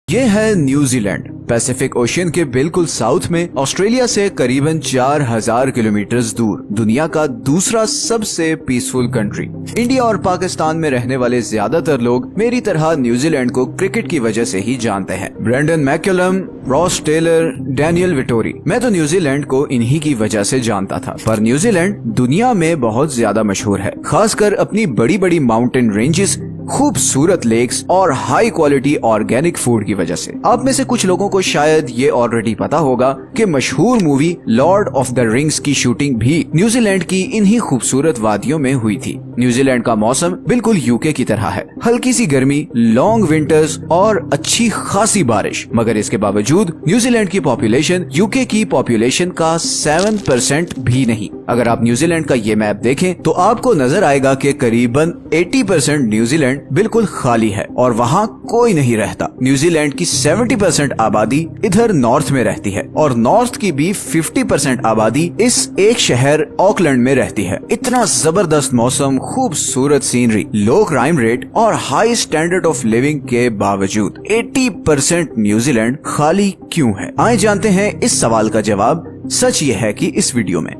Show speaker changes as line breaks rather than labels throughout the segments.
ये है न्यूजी land, Pacific ocean के बिल्कुल साउथ में, ऑस्ट्रेलिया से करीबन 4000 किलोमीटर दूर, दुनिया का दूसरा सबसे पीसफुल कंट्री। इंडिया और पाकिस्तान में रहने वाले ज्यादातर लोग मेरी तरह न्यूजीलैंड को क्रिकेट की वजह से ही जानते हैं। Brendon McCullum, Ross Taylor, Daniel Vettori. मैं तो न्यूजीलैंड को इन्हीं की वजह से जानता था, पर न्यूजीलैंड दुनिया में बहुत ज्यादा मशहूर है, खासकर अपनी बड़ी बड़ी माउंटेन रेंजेस, खूबसूरत लेक्स और हाई क्वालिटी ऑर्गेनिक फूड की वजह से। आप में से कुछ लोगों को शायद ये ऑलरेडी पता होगा कि मशहूर movie Lord of the rings की शूटिंग भी न्यूजीलैंड की इन्हीं खूबसूरत वादियों में हुई थी। न्यूजीलैंड का मौसम बिल्कुल यूके की तरह है, हल्की सी गर्मी, लॉन्ग विंटर्स और अच्छी खासी बारिश। मगर इसके बावजूद न्यूजीलैंड की पॉपुलेशन यूके की पॉपुलेशन का 7% भी नहीं। अगर आप न्यूजीलैंड का ये मैप देखें तो आपको नजर आएगा कि करीबन 80% न्यूजीलैंड बिल्कुल खाली है और वहाँ कोई नहीं रहता। न्यूजीलैंड की 70% आबादी इधर नॉर्थ में रहती है और नॉर्थ की भी 50% आबादी इस एक शहर ऑकलैंड में रहती है। इतना जबरदस्त मौसम, खूबसूरत सीनरी, लो क्राइम रेट और हाई स्टैंडर्ड ऑफ लिविंग के बावजूद 80% न्यूजीलैंड खाली क्यों है? आइए जानते हैं इस सवाल का जवाब। सच ये है कि इस वीडियो में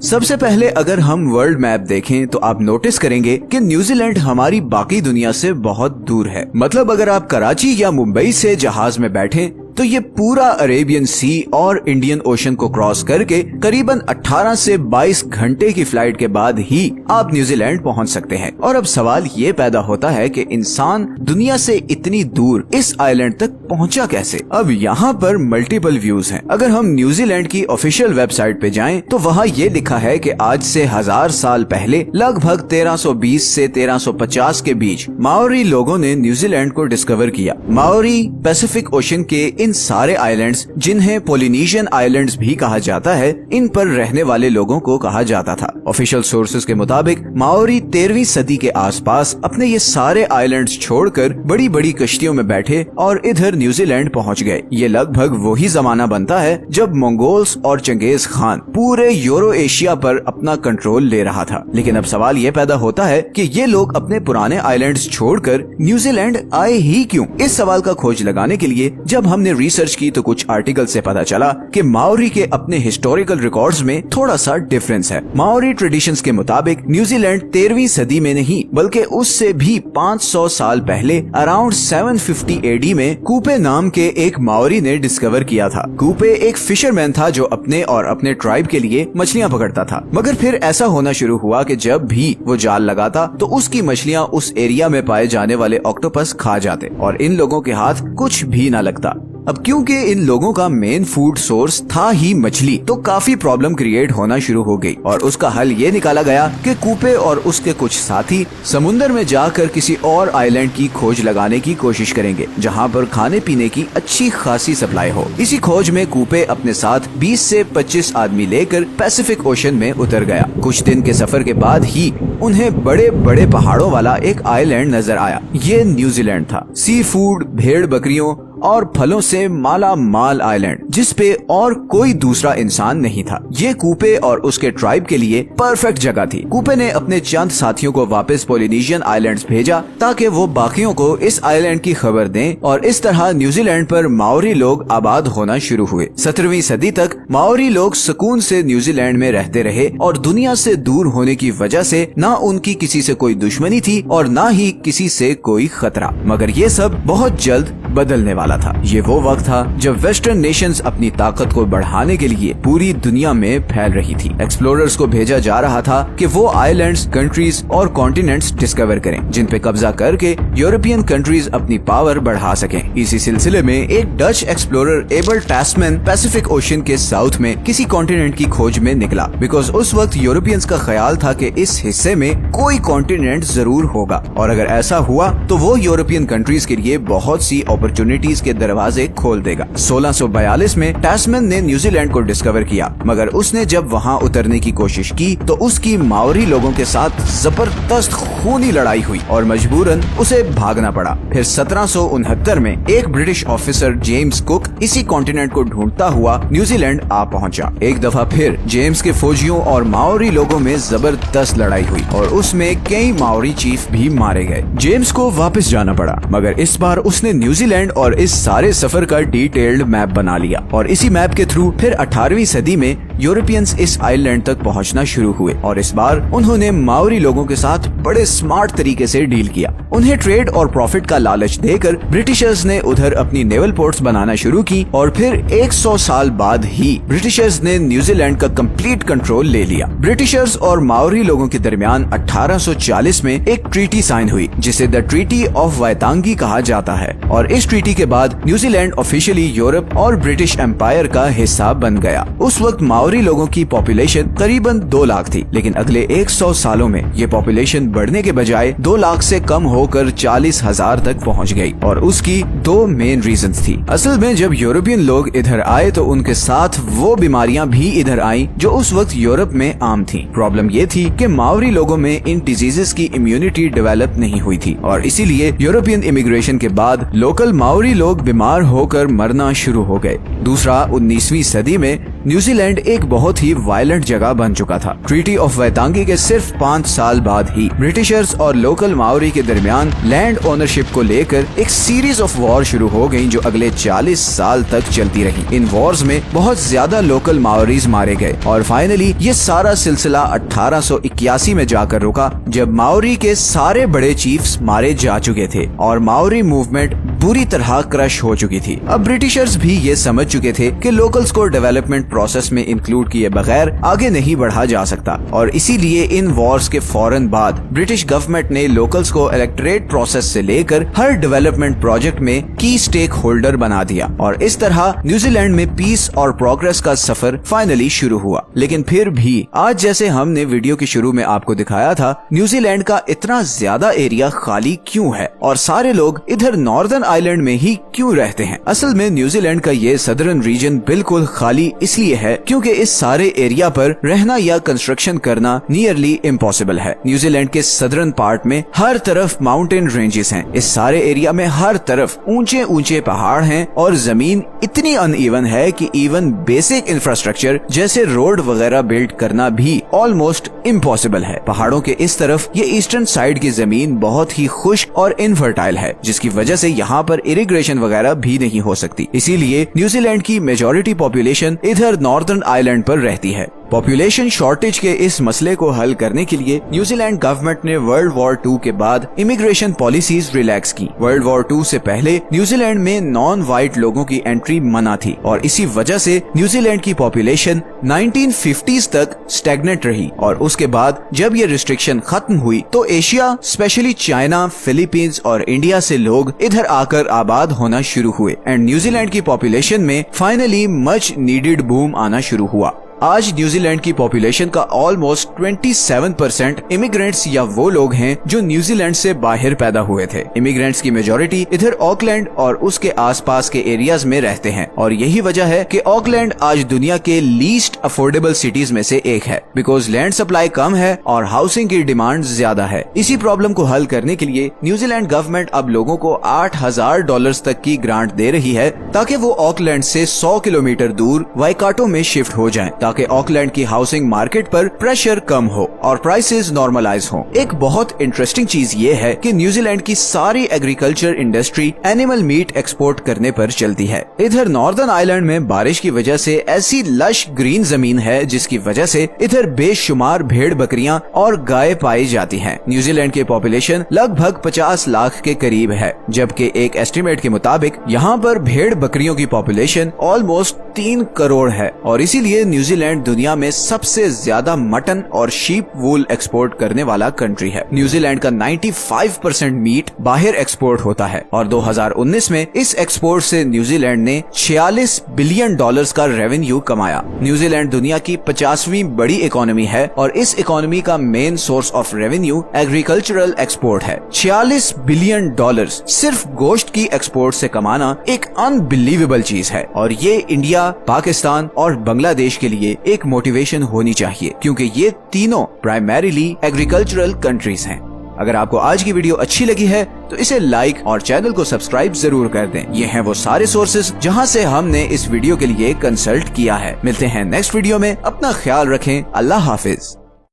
सबसे पहले अगर हम वर्ल्ड मैप देखें तो आप नोटिस करेंगे कि न्यूजीलैंड हमारी बाकी दुनिया से बहुत दूर है। मतलब अगर आप कराची या मुंबई से जहाज में बैठें तो ये पूरा अरेबियन सी और इंडियन ओशन को क्रॉस करके करीबन 18 से 22 घंटे की फ्लाइट के बाद ही आप न्यूजीलैंड पहुंच सकते हैं। और अब सवाल ये पैदा होता है कि इंसान दुनिया से इतनी दूर इस आइलैंड तक पहुंचा कैसे? अब यहाँ पर मल्टीपल व्यूज हैं। अगर हम न्यूजीलैंड की ऑफिशियल वेबसाइट पे जाएं तो वहाँ ये लिखा है कि आज से 1000 साल पहले लगभग 1320 से 1350 के बीच माओरी लोगों ने न्यूजीलैंड को डिस्कवर किया। माओरी पैसिफिक ओशन के इन सारे आइलैंड्स, जिन्हें पोलिनेशियन आइलैंड्स भी कहा जाता है, इन पर रहने वाले लोगों को कहा जाता था। ऑफिशियल सोर्सेज के मुताबिक माओरी 13वीं सदी के आसपास अपने ये सारे आइलैंड्स छोड़कर बड़ी बड़ी कश्तियों में बैठे और इधर न्यूजीलैंड पहुंच गए। ये लगभग वही जमाना बनता है जब मंगोल्स और चंगेज खान पूरे यूरो एशिया पर अपना कंट्रोल ले रहा था। लेकिन अब सवाल ये पैदा होता है कि ये लोग अपने पुराने आइलैंड्स छोड़कर न्यूजीलैंड आए ही क्यों? इस सवाल का खोज लगाने के लिए जब हमने रिसर्च की तो कुछ आर्टिकल से पता चला कि माओरी के अपने हिस्टोरिकल रिकॉर्ड्स में थोड़ा सा डिफरेंस है। माओरी ट्रेडिशंस के मुताबिक न्यूजीलैंड 13वीं सदी में नहीं बल्कि उससे भी 500 साल पहले अराउंड 750 एडी में कूपे नाम के एक माओरी ने डिस्कवर किया था। कूपे एक फिशरमैन था जो अपने और अपने ट्राइब के लिए मछलियां पकड़ता था। मगर फिर ऐसा होना शुरू हुआ कि जब भी वो जाल लगाता तो उसकी मछलियां उस एरिया में पाए जाने वाले ऑक्टोपस खा जाते और इन लोगों के हाथ कुछ भी न लगता। अब क्योंकि इन लोगों का मेन फूड सोर्स था ही मछली, तो काफी प्रॉब्लम क्रिएट होना शुरू हो गई और उसका हल ये निकाला गया कि कूपे और उसके कुछ साथी समुंदर में जाकर किसी और आइलैंड की खोज लगाने की कोशिश करेंगे जहां पर खाने पीने की अच्छी खासी सप्लाई हो। इसी खोज में कूपे अपने साथ 20 से 25 आदमी लेकर पैसिफिक ओशन में उतर गया। कुछ दिन के सफर के बाद ही उन्हें बड़े बड़े पहाड़ों वाला एक आइलैंड नजर आया। ये न्यूजीलैंड था। सी फूड, भेड़ बकरियों और फलों से माला माल आइलैंड, जिसपे और कोई दूसरा इंसान नहीं था। ये कूपे और उसके ट्राइब के लिए परफेक्ट जगह थी। कूपे ने अपने चंद साथियों को वापस पोलिनेशियन आइलैंड्स भेजा ताकि वो बाकियों को इस आइलैंड की खबर दें और इस तरह न्यूजीलैंड पर माओरी लोग आबाद होना शुरू हुए। 17वीं सदी तक माओरी लोग सुकून से न्यूजीलैंड में रहते रहे और दुनिया से दूर होने की वजह से ना उनकी किसी से कोई दुश्मनी थी और ना ही किसी से कोई खतरा। मगर ये सब बहुत जल्द बदलने वाला था। ये वो वक्त था जब वेस्टर्न नेशंस अपनी ताकत को बढ़ाने के लिए पूरी दुनिया में फैल रही थी। एक्सप्लोरर्स को भेजा जा रहा था कि वो आइलैंड्स, कंट्रीज और कॉन्टिनेंट्स डिस्कवर करें जिन पे कब्जा करके यूरोपियन कंट्रीज अपनी पावर बढ़ा सकें। इसी सिलसिले में एक Dutch explorer Abel Tasman Pacific Ocean के साउथ में किसी कॉन्टिनेंट की खोज में निकला, बिकॉज उस वक्त यूरोपियंस का ख्याल था कि इस हिस्से में कोई कॉन्टिनेंट जरूर होगा और अगर ऐसा हुआ तो वो यूरोपियन कंट्रीज के लिए बहुत सी अपॉर्चुनिटीज के दरवाजे खोल देगा। 1642 में टैस्मैन ने न्यूजीलैंड को डिस्कवर किया, मगर उसने जब वहाँ उतरने की कोशिश की तो उसकी माओरी लोगों के साथ जबरदस्त खूनी लड़ाई हुई और मजबूरन उसे भागना पड़ा। फिर 1769 में एक ब्रिटिश ऑफिसर जेम्स कुक इसी कॉन्टिनेंट को ढूंढता हुआ न्यूजीलैंड आ पहुंचा। एक दफा फिर जेम्स के फौजियों और माओरी लोगों में जबरदस्त लड़ाई हुई और उसमें कई माओरी चीफ भी मारे गए। जेम्स को वापस जाना पड़ा, मगर इस बार उसने न्यूजीलैंड और इस सारे सफर का डिटेल्ड मैप बना लिया और इसी मैप के थ्रू फिर 18वीं सदी में यूरोपियंस इस आइलैंड तक पहुंचना शुरू हुए और इस बार उन्होंने माओरी लोगों के साथ बड़े स्मार्ट तरीके से डील किया। उन्हें ट्रेड और प्रॉफिट का लालच देकर ब्रिटिशर्स ने उधर अपनी नेवल पोर्ट्स बनाना शुरू की और फिर 100 साल बाद ही ब्रिटिशर्स ने न्यूजीलैंड का कंप्लीट कंट्रोल ले लिया। ब्रिटिशर्स और माओरी लोगों के दरमियान 1840 में एक ट्रीटी साइन हुई जिसे द ट्रीटी ऑफ वायतांगी कहा जाता है और इस ट्रीटी के बाद न्यूजीलैंड ऑफिशियली यूरोप और ब्रिटिश एम्पायर का हिस्सा बन गया। उस वक्त माओरी लोगों की पॉपुलेशन करीबन 2 लाख थी, लेकिन अगले 100 सालों में ये पॉपुलेशन बढ़ने के बजाय 2 लाख से कम होकर 40,000 तक पहुंच गई और उसकी 2 मेन रीजंस थी। असल में जब यूरोपियन लोग इधर आए तो उनके साथ वो बीमारियां भी इधर आई जो उस वक्त यूरोप में आम थी। प्रॉब्लम ये थी कि माओरी लोगों में इन डिजीजेस की इम्यूनिटी डेवलप नहीं हुई थी और इसीलिए यूरोपियन इमिग्रेशन के बाद लोकल माओरी लोग बीमार होकर मरना शुरू हो गए। दूसरा, 19वीं सदी में न्यूजीलैंड एक बहुत ही वायलेंट जगह बन चुका था। ट्रीटी ऑफ वायतांगी के सिर्फ 5 साल बाद ही ब्रिटिशर्स और लोकल माओरी के दरमियान लैंड ओनरशिप को लेकर एक सीरीज ऑफ वॉर शुरू हो गई जो अगले 40 साल तक चलती रही। इन वॉर्स में बहुत ज्यादा लोकल माओरीज मारे गए और फाइनली ये सारा सिलसिला 1881 में जाकर रुका जब माओरी के सारे बड़े चीफ्स मारे जा चुके थे और माओरी मूवमेंट बुरी तरह क्रश हो चुकी थी। अब ब्रिटिशर्स भी ये समझ चुके थे कि लोकल्स को डेवलपमेंट प्रोसेस में इंक्लूड किए बगैर आगे नहीं बढ़ा जा सकता और इसीलिए इन वॉर्स के फौरन बाद ब्रिटिश गवर्नमेंट ने लोकल्स को इलेक्टोरेट प्रोसेस से लेकर हर डेवलपमेंट प्रोजेक्ट में की स्टेक होल्डर बना दिया और इस तरह न्यूजीलैंड में पीस और प्रोग्रेस का सफर फाइनली शुरू हुआ। लेकिन फिर भी आज जैसे हमने वीडियो के शुरू में आपको दिखाया था, न्यूजीलैंड का इतना ज्यादा एरिया खाली क्यों है और सारे लोग इधर नॉर्दर्न आइलैंड में ही क्यों रहते हैं? असल में न्यूजीलैंड का ये सदर्न रीजन बिल्कुल खाली इसलिए है क्योंकि इस सारे एरिया पर रहना या कंस्ट्रक्शन करना नियरली इम्पॉसिबल है। न्यूजीलैंड के सदर्न पार्ट में हर तरफ माउंटेन रेंजेस हैं। इस सारे एरिया में हर तरफ ऊंचे ऊंचे पहाड़ हैं और जमीन इतनी अनइवन है कि इवन बेसिक इंफ्रास्ट्रक्चर जैसे रोड वगैरह बिल्ड करना भी ऑलमोस्ट इम्पॉसिबल है। पहाड़ों के इस तरफ ये ईस्टर्न साइड की जमीन बहुत ही खुश्क और इनफर्टाइल है जिसकी वजह से यहाँ पर इरिगेशन वगैरह भी नहीं हो सकती। इसीलिए न्यूजीलैंड की मेजॉरिटी पॉपुलेशन इधर नॉर्दर्न आइलैंड पर रहती है। पॉपुलेशन शॉर्टेज के इस मसले को हल करने के लिए न्यूजीलैंड गवर्नमेंट ने वर्ल्ड वॉर 2 के बाद इमिग्रेशन पॉलिसीज रिलैक्स की। वर्ल्ड वॉर 2 से पहले न्यूजीलैंड में नॉन वाइट लोगों की एंट्री मना थी और इसी वजह से न्यूजीलैंड की पॉपुलेशन 1950s तक स्टैग्नेंट रही और उसके बाद जब ये रिस्ट्रिक्शन खत्म हुई तो एशिया स्पेशली चाइना, फिलीपींस और इंडिया से लोग इधर आकर आबाद होना शुरू हुए एंड न्यूजीलैंड की पॉपुलेशन में फाइनली मच नीडेड बूम आना शुरू हुआ। आज न्यूजीलैंड की पॉपुलेशन का ऑलमोस्ट 27% इमिग्रेंट्स या वो लोग हैं जो न्यूजीलैंड से बाहर पैदा हुए थे। इमिग्रेंट्स की मेजॉरिटी इधर ऑकलैंड और उसके आसपास के एरियाज में रहते हैं और यही वजह है कि ऑकलैंड आज दुनिया के लीस्ट अफोर्डेबल सिटीज में से एक है बिकॉज लैंड सप्लाई कम है और हाउसिंग की डिमांड ज्यादा है। इसी प्रॉब्लम को हल करने के लिए न्यूजीलैंड गवर्नमेंट अब लोगों को $8,000 तक की ग्रांट दे रही है ताकि वो ऑकलैंड से 100 किलोमीटर दूर वाइकाटो में शिफ्ट हो जाएं ताकि ऑकलैंड की हाउसिंग मार्केट पर प्रेशर कम हो और प्राइसेस नॉर्मलाइज हो। एक बहुत इंटरेस्टिंग चीज ये है कि न्यूजीलैंड की सारी agriculture industry animal meet export करने पर चलती है। इधर नॉर्दर्न आइलैंड में बारिश की वजह से ऐसी लश ग्रीन जमीन है जिसकी वजह से इधर बेशुमार भेड़ बकरियां और गाय पाई जाती हैं। न्यूजीलैंड की पॉपुलेशन लगभग 50 लाख के करीब है जबकि एक एस्टिमेट के मुताबिक यहाँ पर भेड़ बकरियों की पॉपुलेशन ऑलमोस्ट 3 करोड़ है और इसीलिए न्यूजीलैंड दुनिया में सबसे ज्यादा मटन और शीप वूल एक्सपोर्ट करने वाला कंट्री है। न्यूजीलैंड का 95% मीट बाहर एक्सपोर्ट होता है और 2019 में इस एक्सपोर्ट से न्यूजीलैंड ने $46 बिलियन का रेवेन्यू कमाया। न्यूजीलैंड दुनिया की 50वीं बड़ी इकोनॉमी है और इस इकोनॉमी का main source of revenue agricultural export है। $46 बिलियन सिर्फ गोश्त की एक्सपोर्ट से कमाना एक अनबिलीवेबल चीज है और ये इंडिया, पाकिस्तान और बांग्लादेश के लिए एक मोटिवेशन होनी चाहिए क्योंकि ये तीनों प्राइमरीली एग्रीकल्चरल कंट्रीज हैं। अगर आपको आज की वीडियो अच्छी लगी है तो इसे लाइक और चैनल को सब्सक्राइब जरूर कर दें। ये हैं वो सारे सोर्सेज जहां से हमने इस वीडियो के लिए कंसल्ट किया है। मिलते हैं नेक्स्ट वीडियो में, अपना ख्याल रखें। अल्लाह हाफिज।